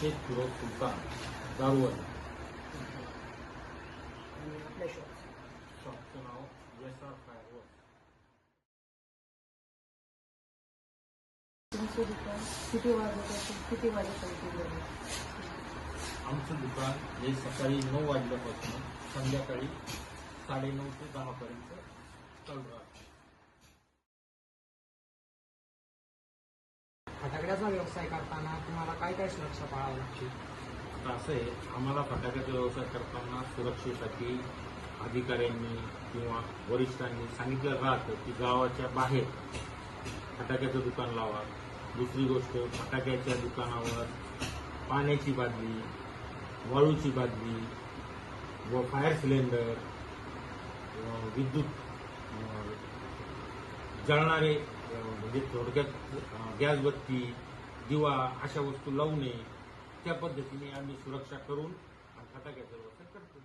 शेख फिरोज सुलतान दारुवाली. आणि आपल्या शॉपचं नाव SR फायरवर्क्स. तुमचं दुकान किती वाजेपासून किती वाजेपर्यंत उघडं आहे? आमचं दुकान हे सकाळी 9 वाजल्यापासून संध्याकाळी 9:30 ते 10 पर्यंत चालू राहतं. फटाकड्याचा व्यवसाय करताना तुम्हाला काय काय सुरक्षा पाळावी लागते? आता असं आहे, आम्हाला फटाक्याचा व्यवसाय करताना सुरक्षेसाठी अधिकाऱ्यांनी किंवा वरिष्ठांनी सांगितलं राहतं की गावाच्या बाहेर फटाक्याचं दुकान लावा. दुसरी गोष्ट, फटाक्याच्या दुकानावर पाण्याची बादली, वाळूची बादली व फायर सिलेंडर, विद्युत जळणारे म्हणजे थोडक्यात गॅसबत्ती, दिवा अशा वस्तू लावू नये. त्या पद्धतीने आम्ही सुरक्षा करून फटाक्याचा व्यवसाय करतो.